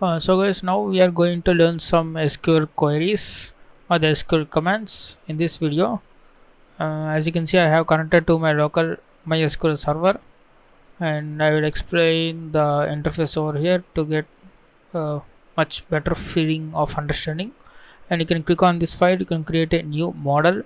So guys, now we are going to learn some SQL queries or the SQL commands in this video. As you can see, I have connected to my local MySQL server, and I will explain the interface over here to get a much better feeling of understanding. And you can click on this file, you can create a new model,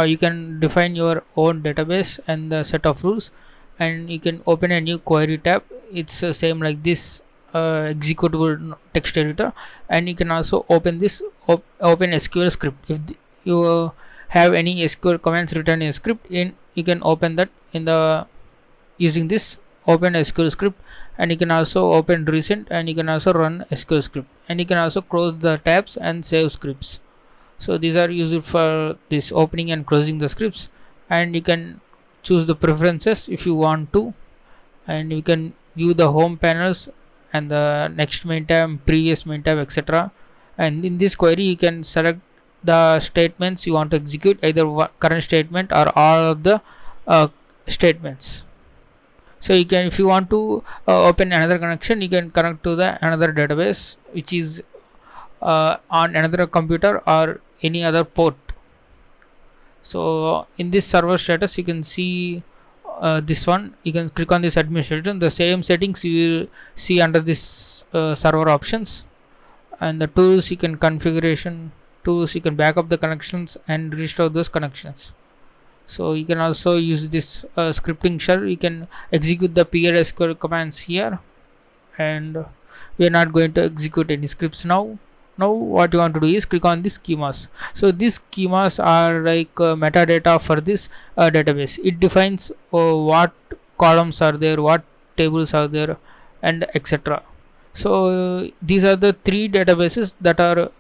or you can define your own database and the set of rules, and you can open a new query tab. It's same like this executable text editor, and you can also open this open SQL script. If you have any SQL commands written in script, you can open that in the using this open SQL script, and you can also open recent, and you can also run SQL script, and you can also close the tabs and save scripts. So these are used for this opening and closing the scripts, and you can choose the preferences if you want to, and you can view the home panels and the next main tab, previous main tab, etc. And in this query you can select the statements you want to execute, either current statement or all of the statements. So you can, if you want to open another connection, you can connect to the another database which is on another computer or any other port. So in this server status you can see this one. You can click on this administration. The same settings you will see under this server options, and the tools you can configuration tools, you can back up the connections and restore those connections. So you can also use this scripting shell. You can execute the PLSQL commands here, and we are not going to execute any scripts now. Now what you want to do is click on these schemas. So these schemas are like metadata for this database. It defines what columns are there, what tables are there, and etc. So these are the three databases that are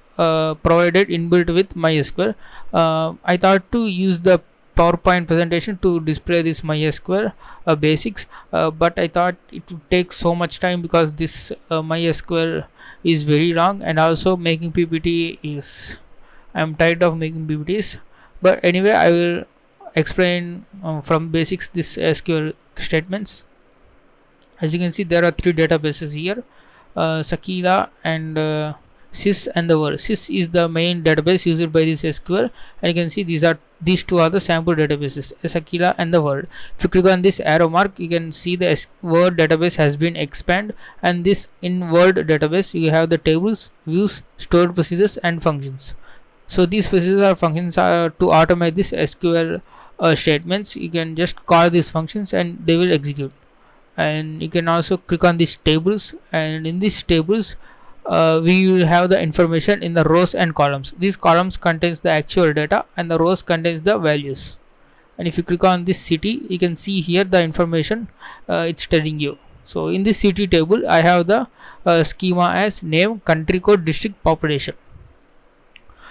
provided inbuilt with MySQL. I thought to use the PowerPoint presentation to display this MySQL basics, but I thought it would take so much time because this MySQL is very long, and also making PPT is, I'm tired of making PPTs. But anyway, I will explain from basics this SQL statements. As you can see, there are three databases here, Sakila and Sys and the World. Sys is the main database used by this SQL, and you can see these two are the sample databases, Sakila and the World. If you click on this arrow mark, you can see the Word database has been expanded, and this in Word database you have the tables, views, stored procedures, and functions. So these procedures or functions are to automate this SQL statements. You can just call these functions and they will execute. And you can also click on these tables, and in these tables we will have the information in the rows and columns. These columns contains the actual data, and the rows contains the values. And if you click on this city, you can see here the information it's telling you. So in this city table I have the schema as name, country code, district, population.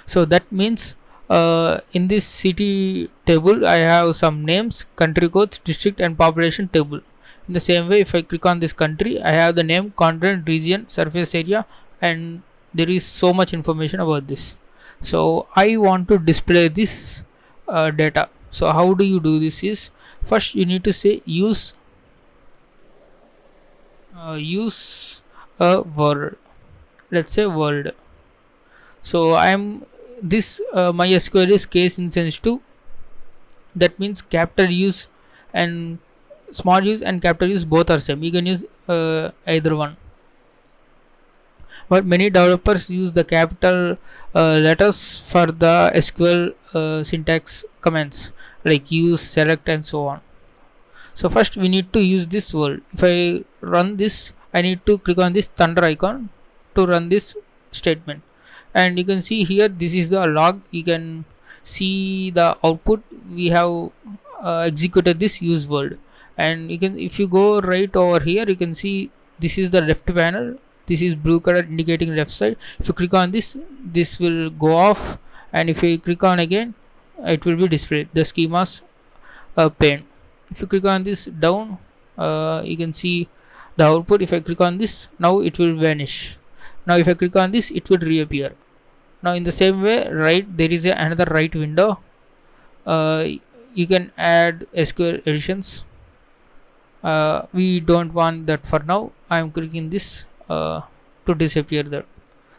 So that means in this city table I have some names, country codes, district, and population table. In the same way, if I click on this country, I have the name, continent, region, surface area, and there is so much information about this. So I want to display this data. So how do you do this is, first you need to say use a word. Let's say world. So I'm this MySQL is case insensitive. That means capital use and small use and capital use both are same. You can use either one, but many developers use the capital letters for the SQL syntax commands like use, select, and so on. So first we need to use this word. If I run this, I need to click on this thunder icon to run this statement, and you can see here this is the log. You can see the output. We have executed this use word, and you can, if you go right over here, you can see this is the left panel. This is blue color indicating left side. If you click on this, this will go off, and if you click on again, it will be displayed the schemas pane. If you click on this down, you can see the output. If I click on this, now it will vanish. Now if I click on this, it will reappear. Now in the same way, right, there is another right window. You can add SQL additions. We don't want that for now. I am clicking this to disappear that.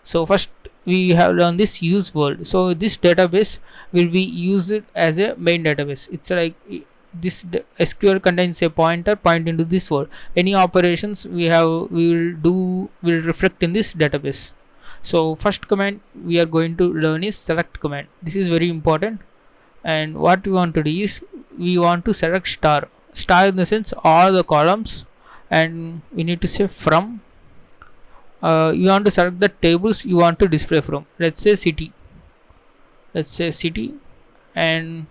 So first we have learned this use world. So this database will be used as a main database. It's like this SQL contains a pointer pointing to this world. Any operations we will reflect in this database. So first command we are going to learn is select command. This is very important, and what we want to do is we want to select star in the sense all the columns, and we need to say from. You want to select the tables you want to display from. Let's say city, and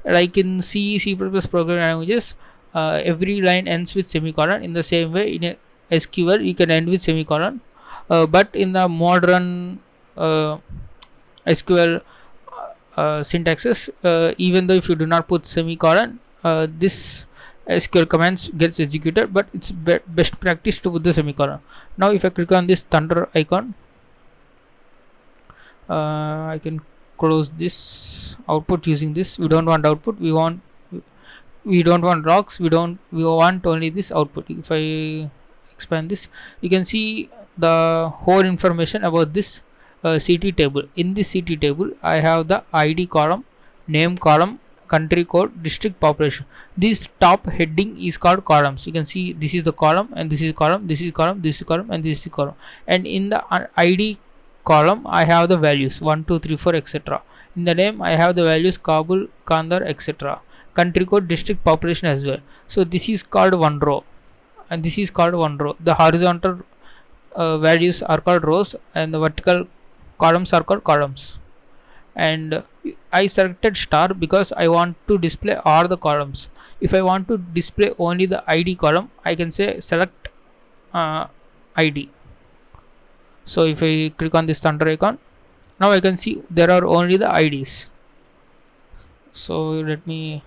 like in C++ programming languages, every line ends with semicolon. In the same way, in a SQL you can end with semicolon, but in the modern SQL syntaxes, even though if you do not put semicolon, this SQL commands gets executed, but it's best practice to put the semicolon. Now if I click on this thunder icon, I can close this output using this. We don't want output, we don't want logs, we want only this output. If I expand this, you can see the whole information about this CT table. In this CT table I have the ID column, name column, country code, district, population. This top heading is called columns. You can see this is the column, and this is column, this is column, this is column, and this is column. And in the ID column I have the values 1 2 3 4 etc. In the name I have the values Kabul, Kandar, etc. Country code, district, population as well. So this is called one row, and this is called one row. The horizontal values are called rows, and the vertical columns are called columns. And I selected star because I want to display all the columns. If I want to display only the ID column, I can say select ID. So if I click on this thunder icon, now I can see there are only the IDs. So let me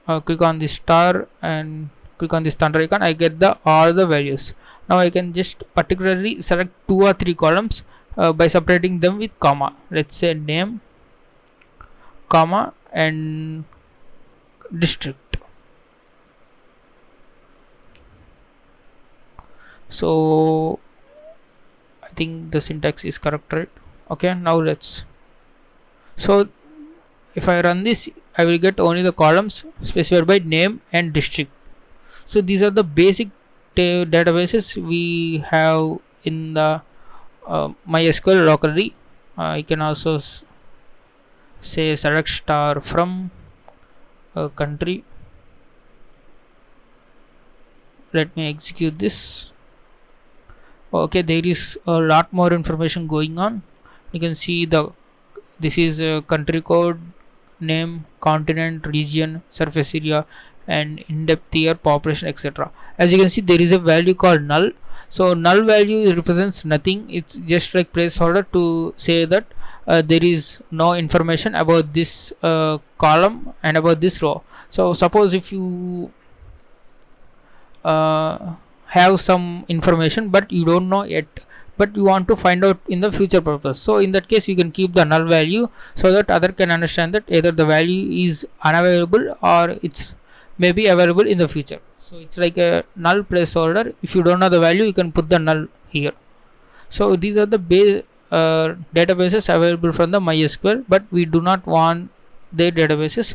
click on this star and click on this thunder icon. I get the all the values. Now I can just particularly select 2 or 3 columns by separating them with comma. Let's say name, comma, and district. So I think the syntax is correct, right? Okay, now let's. So if I run this, I will get only the columns specified by name and district. So these are the basic databases we have in the MySQL locally. You can also say select star from country. Let me execute this. Okay, there is a lot more information going on. You can see this is country code, name, continent, region, surface area, and in-depth year, population, etc. As you can see, there is a value called null. So null value represents nothing. It's just like placeholder to say that there is no information about this column and about this row. So suppose if you have some information but you don't know yet, but you want to find out in the future purpose, so in that case you can keep the null value so that other can understand that either the value is unavailable or it's maybe available in the future. So it's like a null placeholder. If you don't know the value, you can put the null here. So these are the databases available from the MySQL, but we do not want their databases.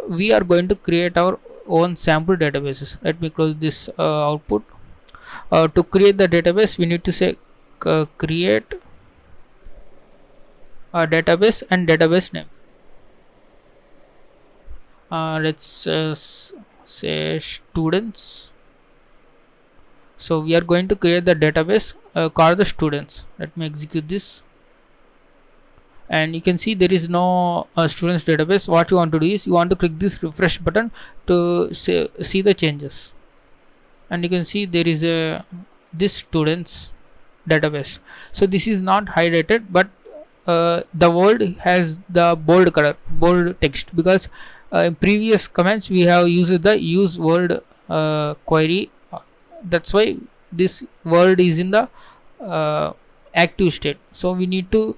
We are going to create our own sample databases. Let me close this output. To create the database, we need to say create a database and database name. Let's say students. So we are going to create the database called the students. Let me execute this, and you can see there is no students database. What you want to do is you want to click this refresh button to see the changes, and you can see there is a this students database. So this is not highlighted, but the word has the bold color, bold text, because in previous commands we have used the use word query. That's why this word is in the active state. So we need to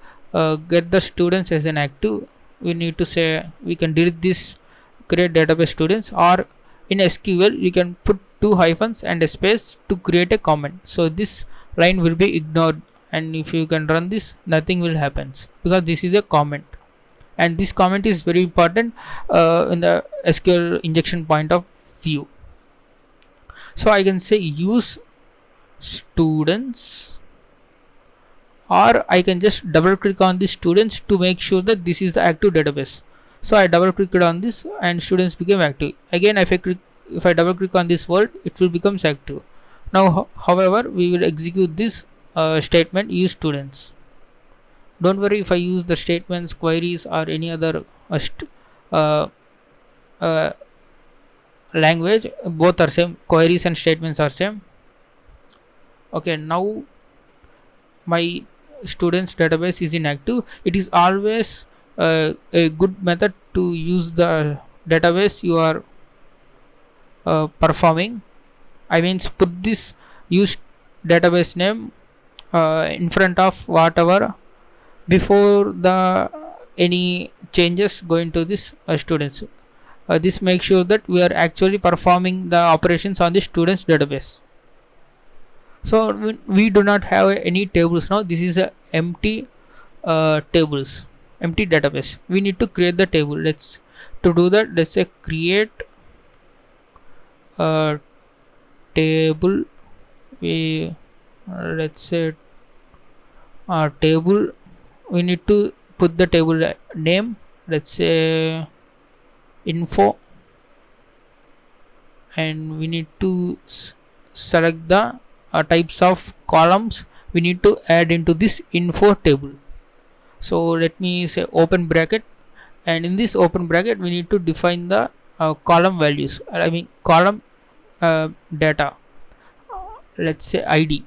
get the students as an active. We need to say we can delete this create database students, or in SQL you can put 2 hyphens and a space to create a comment. So this line will be ignored, and if you can run this, nothing will happen, because this is a comment, and this comment is very important in the SQL injection point of view. So I can say use students, or I can just double click on the students to make sure that this is the active database. So I double clicked on this and students became active. Again, if I double click on this word, it will becomes active. Now however, we will execute this statement use students. Don't worry if I use the statements, queries, or any other uh, uh, language, both are same. Queries and statements are same. Okay, now my students database is inactive. It is always a good method to use the database you are performing. I mean, put this use database name in front of whatever before the any changes going to this students. This makes sure that we are actually performing the operations on the students database. So we do not have any tables now. This is a empty tables, empty database. We need to create the table. To do that, let's say create a table. Let's say a table. We need to put the table name. Let's say info, and we need to select the types of columns we need to add into this info table. So let me say open bracket, and in this open bracket we need to define the column values, I mean column data. Let's say ID.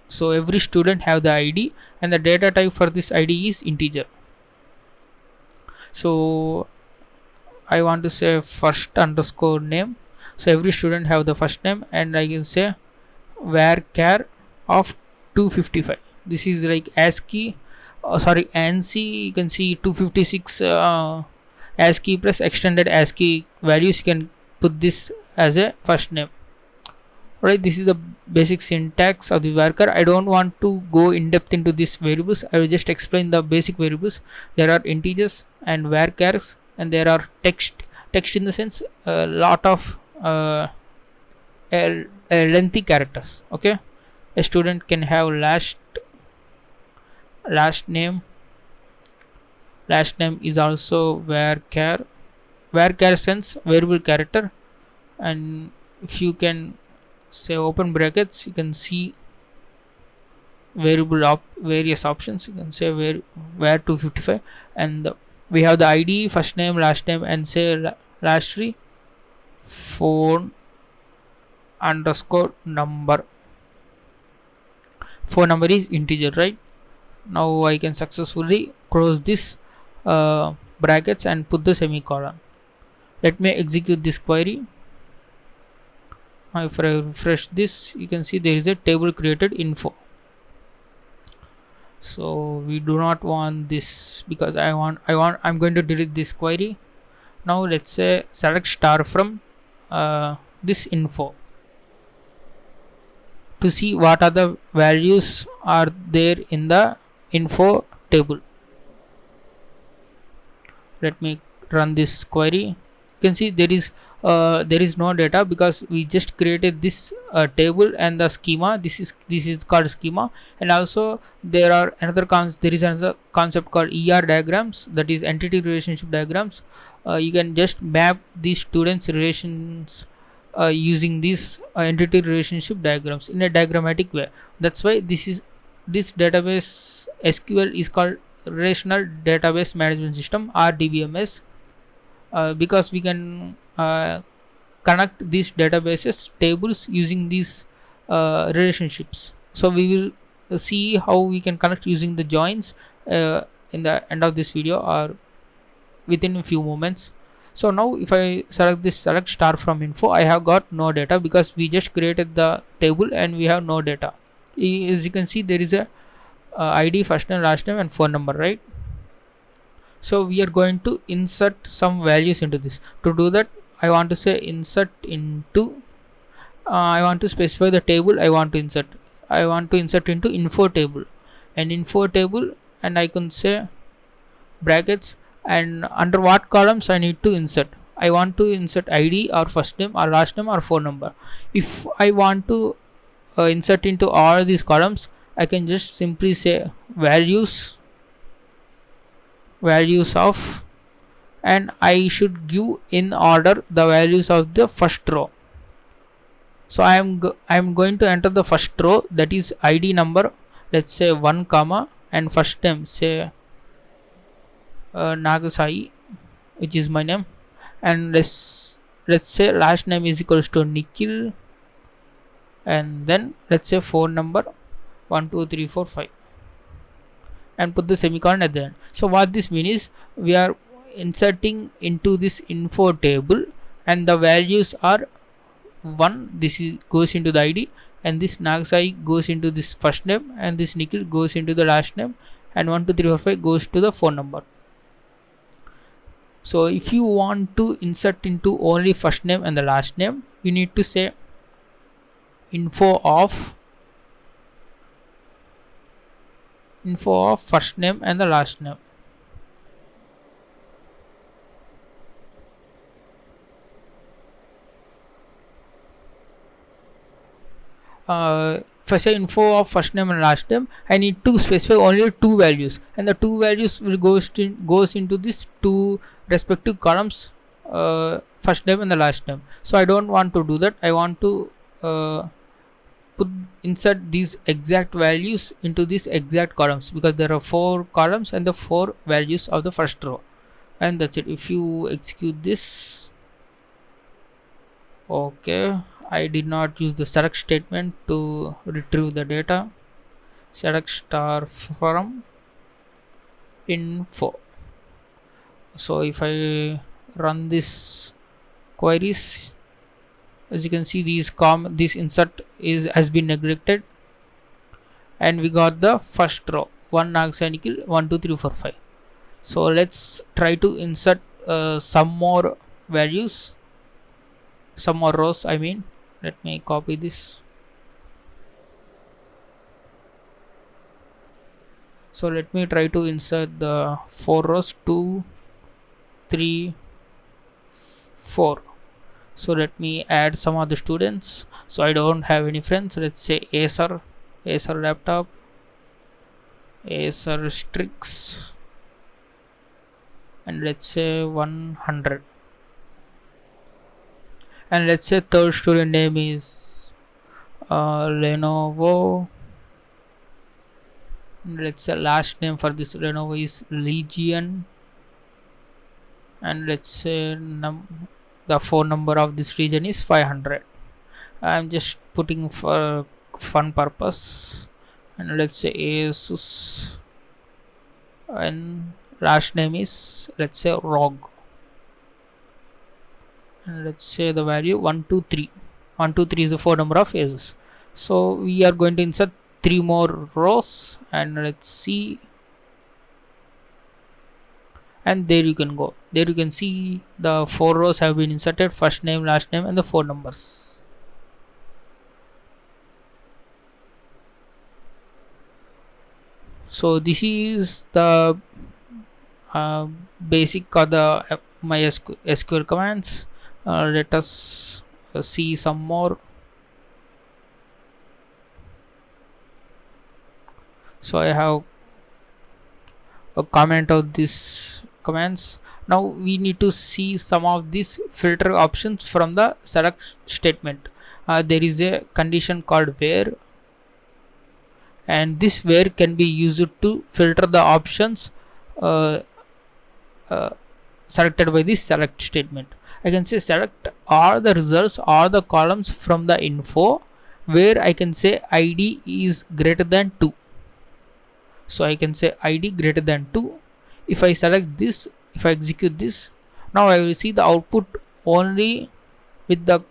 So every student have the ID, and the data type for this ID is integer. So I want to say first underscore name. So every student have the first name, and I can say varchar of 255. This is like ASCII, ANSI. You can see 256 ASCII plus extended ASCII values. You can put this as a first name. Right, this is the basic syntax of the varchar. I don't want to go in depth into these variables. I will just explain the basic variables. There are integers and varchars, and there are text in the sense a lot of lengthy characters. Okay, a student can have last name. Last name is also varchar. Varchar sense variable character, and if you can say open brackets, you can see various options. You can say var 255, and we have the ID, first name, last name, and say last three phone underscore number. Phone number is integer, right? Now I can successfully close this brackets and put the semicolon. Let me execute this query. Now if I refresh this, you can see there is a table created info. So we do not want this, because I'm going to delete this query. Now let's say select star from this info to see what are the values are there in the info table. Let me run this query. You can see there is no data, because we just created this table and the schema. This is called schema, and also there is another concept called ER diagrams, that is entity relationship diagrams. You can just map these students relations using these entity relationship diagrams in a diagrammatic way. That's why this database SQL is called Relational Database Management System, or DBMS, because we can connect these databases tables using these relationships. So we will see how we can connect using the joins in the end of this video, or within a few moments. So now if I select star from info, I have got no data, because we just created the table and we have no data. As you can see, there is a ID, first name, last name, and phone number, right? So we are going to insert some values into this. To do that, I want to say insert into I want to specify the table I want to insert. I want to insert into info table, and info table, and I can say brackets, and under what columns I need to insert. I want to insert ID or first name or last name or phone number. If I want to insert into all these columns, I can just simply say values of, and I should give in order the values of the first row. So I am going to enter the first row, that is ID number, let's say 1 comma, and first name say Nagasai, which is my name, and let's say last name is equals to Nikhil, and then let's say phone number 1 2 3 4 5, and put the semicolon at the end. So what this means is we are inserting into this info table, and the values are 1, this is goes into the ID, and this Nagasai goes into this first name, and this Nikhil goes into the last name, and 1 2 3 4 5 goes to the phone number. So if you want to insert into only first name and the last name, you need to say info of first name and the last name. If I say info of first name and last name, I need to specify only two values, and the two values will goes into these two respective columns, first name and the last name. So I don't want to do that. I want to insert these exact values into these exact columns, because there are 4 columns and the 4 values of the first row, and that's it. If you execute this, okay, I did not use the select statement to retrieve the data. Select star from info. So if I run this queries, as you can see, this insert has been neglected, and we got the first row 1 Nagasai Nikhil 1 2 3 4 5. So let's try to insert some more values, some more rows, I mean. Let me copy this. So let me try to insert the 4 rows 2 3 4. So let me add some of the students. So I don't have any friends. Let's say Acer laptop, Acer Strix, and let's say 100. And let's say third student name is Lenovo, and let's say last name for this Lenovo is Legion, and let's say the phone number of this region is 500. I'm just putting for fun purpose, and let's say Asus, and last name is, let's say, ROG, and let's say the value 123. 123 is the phone number of Asus. So we are going to insert 3 more rows, and let's see, and there you can go. There you can see the 4 rows have been inserted: first name, last name, and the 4 numbers. So this is the basic of the MySQL commands. Let us see some more. So I have a comment of this commands. Now we need to see some of these filter options from the select statement. There is a condition called where, and this where can be used to filter the options selected by this select statement. I can say select all the results or the columns from the info where I can say ID is greater than 2. So I can say ID greater than 2. If I select this, if I execute this, now I will see the output only with the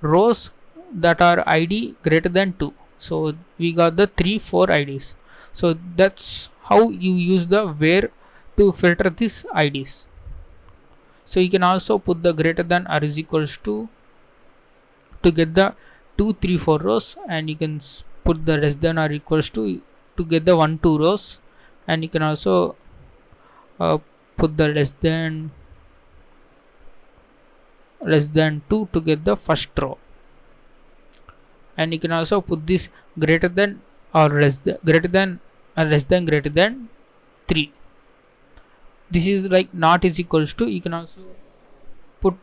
rows that are ID greater than 2. So we got the 3 4 IDs. So that's how you use the where to filter these IDs. So you can also put the greater than or is equals to get the 2 3 4 rows, and you can put the less than or equals to get the 1 2 rows, and you can also put the less than 2 to get the first row, and you can also put this greater than or less than greater than 3. This is like not is equals to, you can also put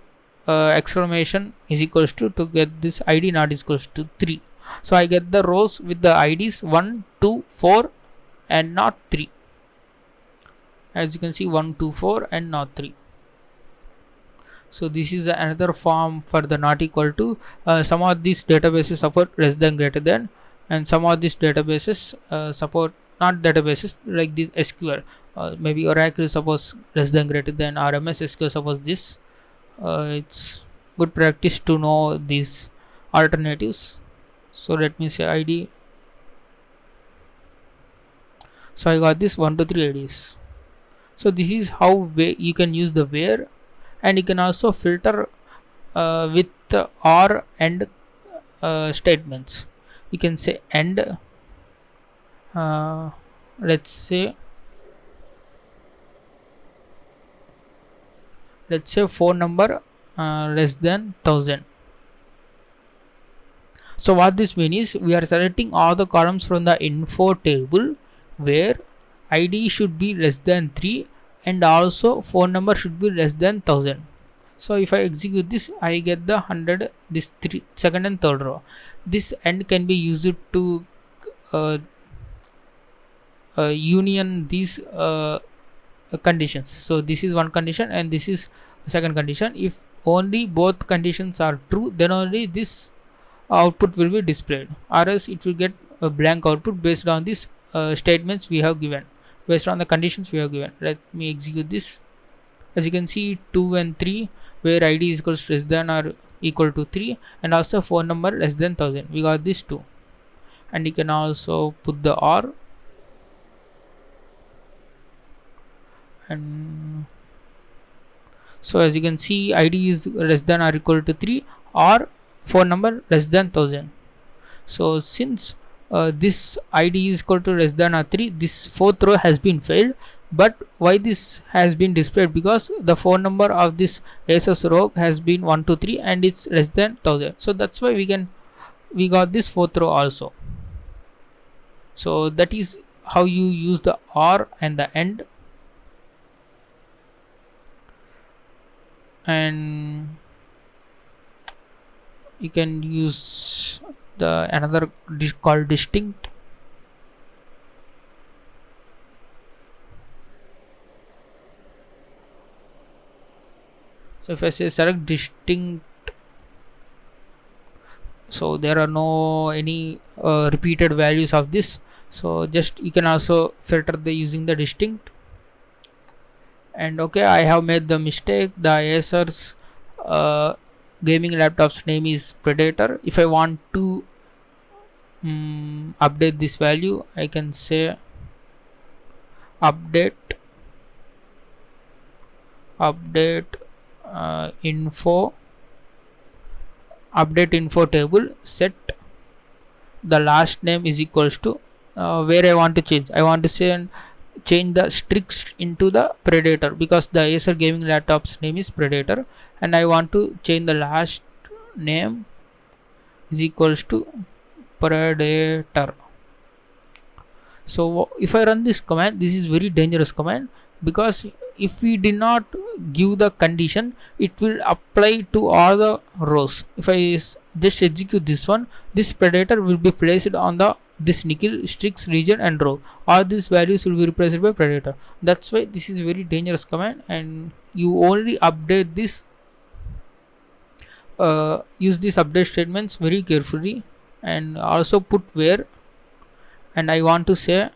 exclamation is equals to get this id not is equals to 3. So I get the rows with the IDs 1 2 4 and not 3. As you can see, 1 2 4 and not 3. So this is another form for the not equal to. Some of these databases support less than greater than, and some of these databases support not databases like this SQL. Maybe Oracle supports less than greater than, or MS SQL supports this. It's good practice to know these alternatives. So let me say ID. So I got this 1 2 3 IDs. So this is how you can use the where, and you can also filter with or and statements. You can say and let's say phone number less than 1000. So what this means is we are selecting all the columns from the info table where ID should be less than 3 and also phone number should be less than 1000. So if I execute this, I get the 100, this second and third row. This end can be used to union these conditions. So this is one condition and this is second condition. If only both conditions are true, then only this output will be displayed, or else it will get a blank output based on these statements we have given, based on the conditions we have given. Let me execute this. As you can see, 2 and 3 where ID is equals less than or equal to 3, and also phone number less than 1000. We got this 2, and you can also put the or, and so as you can see, ID is less than or equal to 3 or phone number less than 1000. So since this ID is equal to less than or 3, this fourth row has been failed. But why this has been displayed? Because the phone number of this ASS row has been 1 2 3 and it's less than 1000. So that's why we got this fourth row also. So that is how you use the or and the and. And you can use the another called distinct. So if I say select distinct, so there are no any repeated values of this. So just you can also filter the using the distinct. And okay, I have made the mistake. The Acer's gaming laptop's name is Predator. If I want to update this value, I can say update info table, set the last name is equals to where I want to change. I want to say change the Strix into the Predator, because the Acer gaming laptop's name is Predator, and I want to change the last name is equals to Predator. So if I run this command, this is very dangerous command, because if we did not give the condition, it will apply to all the rows. If I just execute this one, this Predator will be placed on the this nickel, Strix, region and row. All these values will be replaced by Predator. That's why this is very dangerous command, and you only update this use these update statements very carefully. And also put where, and I want to say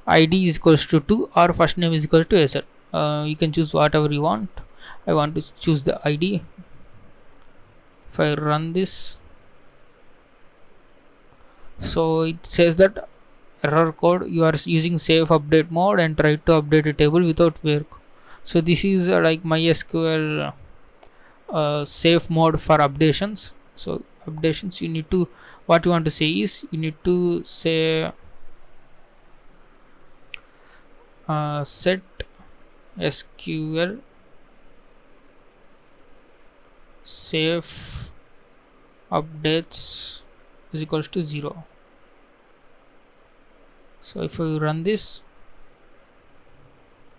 ID is equals to 2 or first name is equal to Acer. You can choose whatever you want. I want to choose the ID. If I run this, so it says that error code, you are using safe update mode and try to update a table without where. So this is like MySQL safe mode for updations. So updations, you need to, what you want to say is, you need to say set SQL safe updates is equals to 0. So if you run this,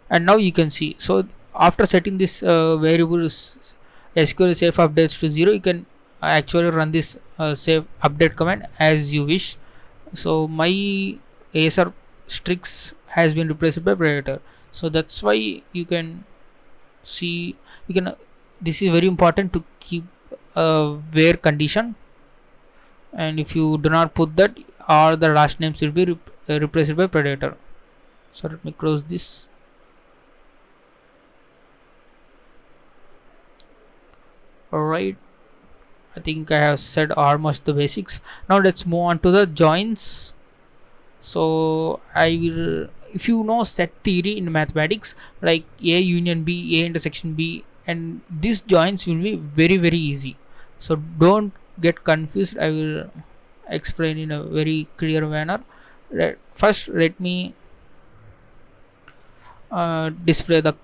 and now you can see, so after setting this variables SQL safe updates to 0, you can actually run this save update command as you wish. So my ASR Strix has been replaced by Predator, so that's why you can see, you can, this is very important to keep where condition, and if you do not put that, all the last names will be replaced by Predator. So let me close this. Alright, I think I have said almost the basics. Now let's move on to the joins. So I will, if you know set theory in mathematics, like A union B, A intersection B, and these joins will be very easy, so don't get confused. I will explain in a very clear manner. First let me display the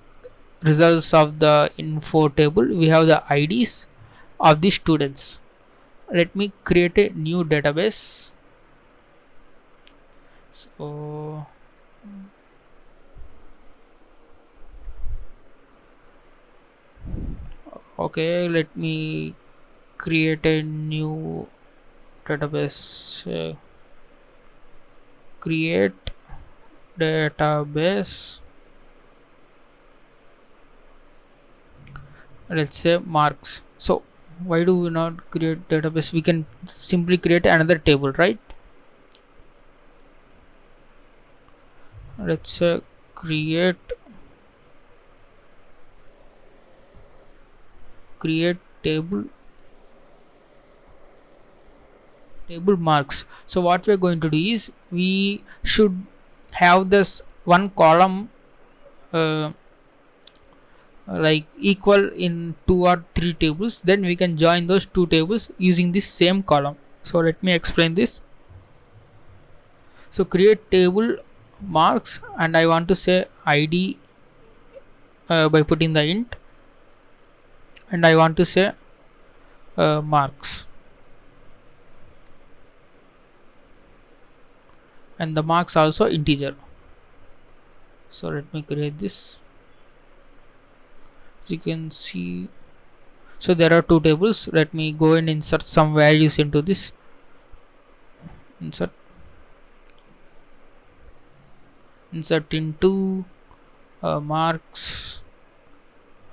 results of the info table. We have the IDs of the students. Let me create a new database. So okay, let me create a new database. Create database, let's say marks. So why do we not create database? We can simply create another table, right? Let's say create table marks. So what we are going to do is, we should have this one column like equal in 2 or 3 tables, then we can join those 2 tables using this same column. So let me explain this. So create table marks, and I want to say ID by putting the int, and I want to say marks, and the marks also integer. So let me create this. As you can see, so there are 2 tables. Let me go and insert some values into this. Insert into marks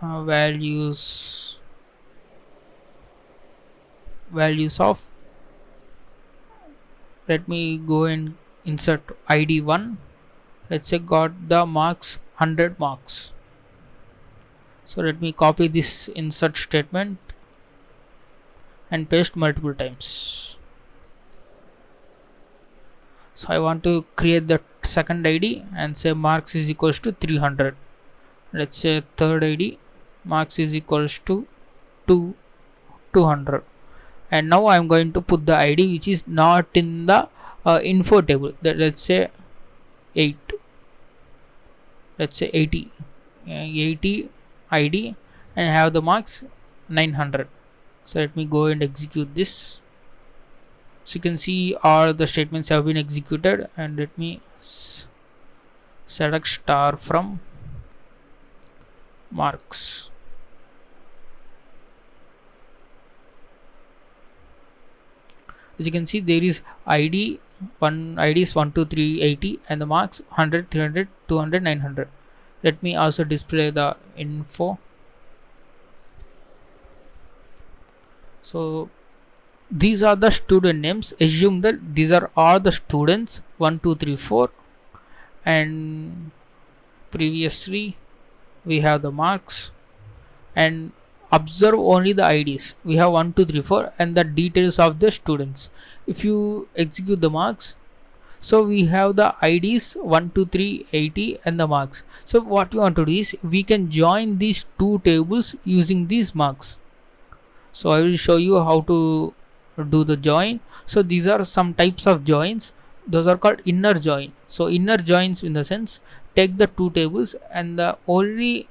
values of, let me go and insert ID 1. Let's say got the marks 100 marks. So let me copy this insert statement and paste multiple times. So I want to create the second ID and say marks is equals to 300. Let's say third ID, marks is equals to 200. And now I am going to put the ID which is not in the info table. That, let's say 8. Let's say 80 ID, and have the marks 900. So let me go and execute this. So you can see all the statements have been executed, and let me select star from marks. As you can see, there is ID is 1 2 3 80, and the marks 100 300 200 900. Let me also display the info. So these are the student names. Assume that these are all the students 1 2 3 4, and previously we have the marks, and observe only the IDs. We have 1 2 3 4 and the details of the students. If you execute the marks, so we have the IDs 1 2 3 80 and the marks. So what we want to do is, we can join these 2 tables using these marks. So I will show you how to do the join. So these are some types of joins, those are called inner join. So inner joins in the sense, take the two tables and the only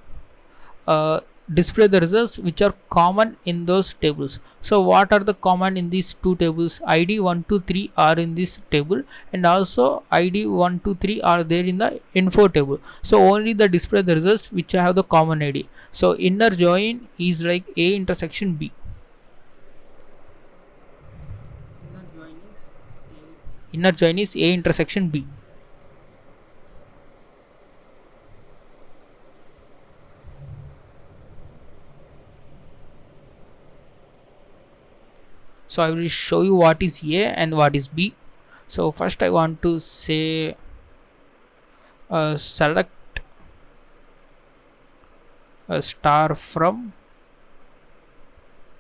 display the results which are common in those tables. So what are the common in these two tables? ID 1 2 3 are in this table, and also ID 1 2 3 are there in the info table. So only the display the results which have the common ID. So inner join is like A intersection B. Inner join is A intersection B. So I will show you what is A and what is B. So first I want to say select a star from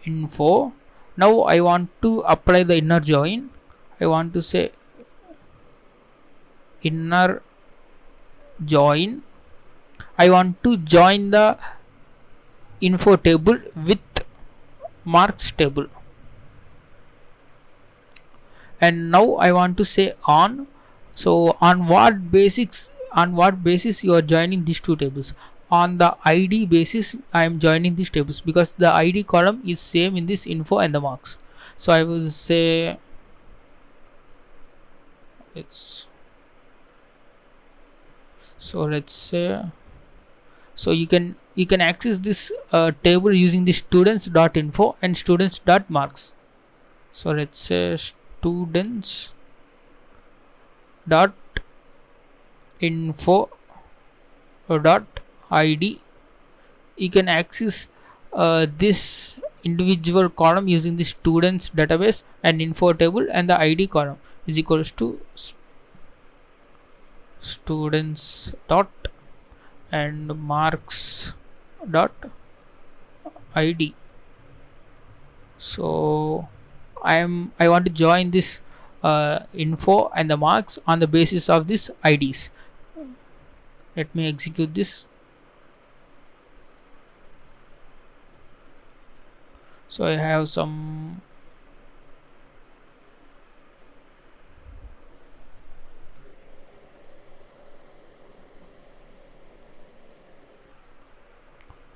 info. Now I want to apply the inner join. I want to say inner join. I want to join the info table with marks table. And now I want to say on. So on what basis you are joining these two tables? On the ID basis I am joining these tables, because the ID column is same in this info and the marks. So I will say let's say, so you can access this table using the students.info and students.marks. So let's say students dot info dot id. You can access this individual column using the students database and info table, and the id column is equals to students dot and marks dot id. So I want to join this info and the marks on the basis of this IDs. Let me execute this. So I have some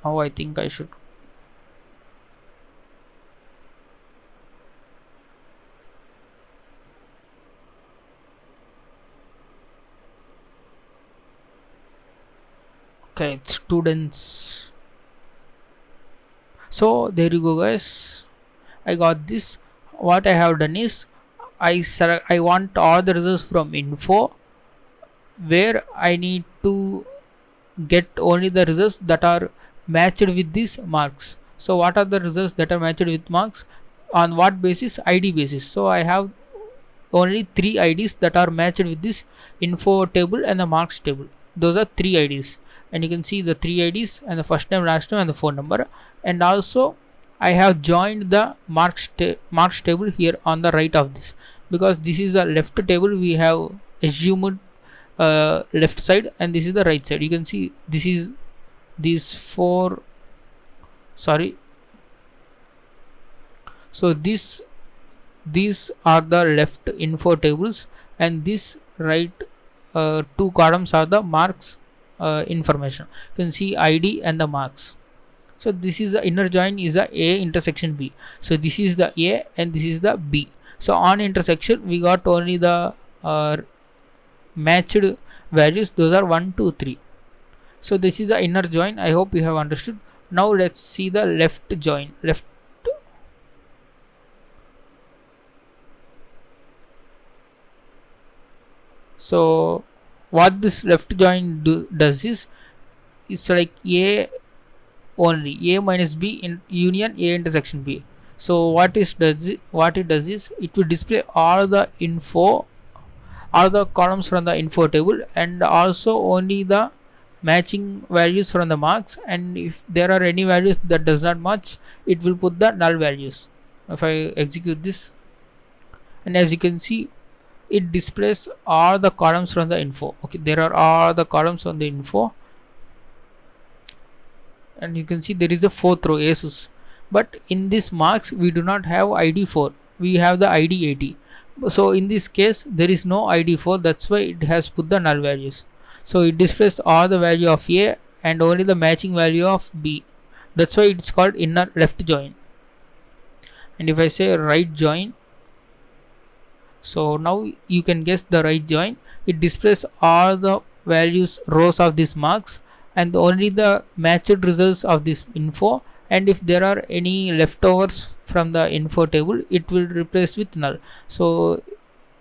now I think I should okay, students. So there you go guys, I got this. What I have done is I want all the results from info, where I need to get only the results that are matched with these marks. So what are the results that are matched with marks? On what basis? ID basis. So I have only 3 IDs that are matched with this info table and the marks table. Those are 3 IDs, and you can see the 3 IDs and the first name, last name and the phone number. And also I have joined the marks table here on the right of this, because this is the left table we have assumed left side, and this is the right side. You can see this is these 4, sorry, so these are the left info tables, and this right 2 columns are the marks information. You can see ID and the marks. So this is the inner join is the A intersection B. So this is the A and this is the B. So on intersection we got only the matched values, those are 1 2 3. So this is the inner join. I hope you have understood. Now let's see the left join. So what this left join does is, it's like A only, A minus B in union A intersection B. So what it does is it will display all the info, all the columns from the info table, and also only the matching values from the marks, and if there are any values that does not match, it will put the null values. If I execute this, and as you can see, it displays all the columns from the info. Okay, there are all the columns on the info, and you can see there is a 4th row ASUS, but in this marks we do not have ID 4. we have the id 80. So in this case there is no id 4, that's why it has put the null values. So it displays all the value of a and only the matching value of b. That's why it's called inner left join. And if I say right join, so now you can guess the right join. It displays all the values rows of these marks and only the matched results of this info, and if there are any leftovers from the info table it will replace with null. So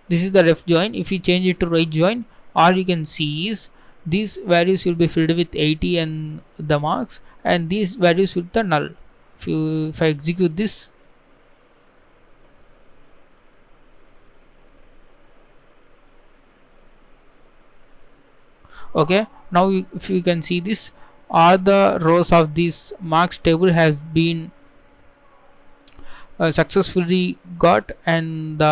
this is the left join. If you change it to right join, all you can see is these values will be filled with 80 and the marks, and these values with the null. If I execute this, okay, now if you can see this, all the rows of this marks table has been successfully got, and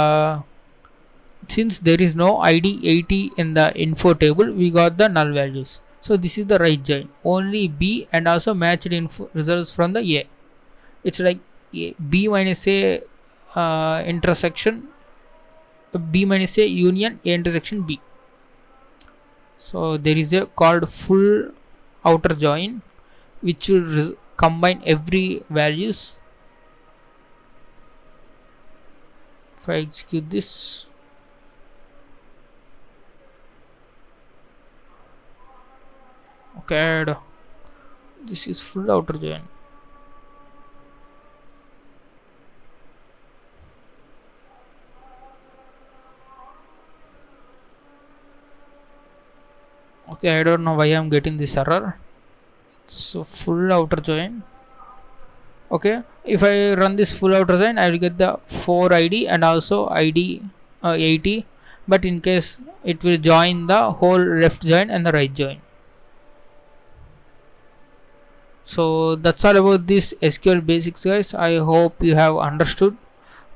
since there is no id 80 in the info table, we got the null values. So this is the right join, only b and also matched info results from the a. It's like b minus a intersection b minus a union a intersection b. So there is a called full outer join which will combine every values. If I execute this, okay, this is full outer join. Okay, I don't know why I'm getting this error. So full outer join. Okay, if I run this full outer join, I will get the 4 id and also id 80, but in case it will join the whole left join and the right join. So that's all about this SQL basics, guys. I hope you have understood.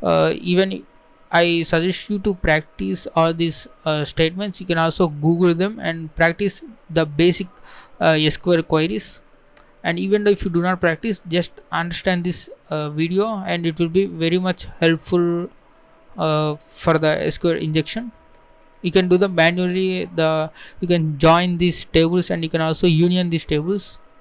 Even I suggest you to practice all these statements. You can also Google them and practice the basic SQL queries. And even though if you do not practice, just understand this video and it will be very much helpful for the SQL injection. You can do the manually, you can join these tables and you can also union these tables.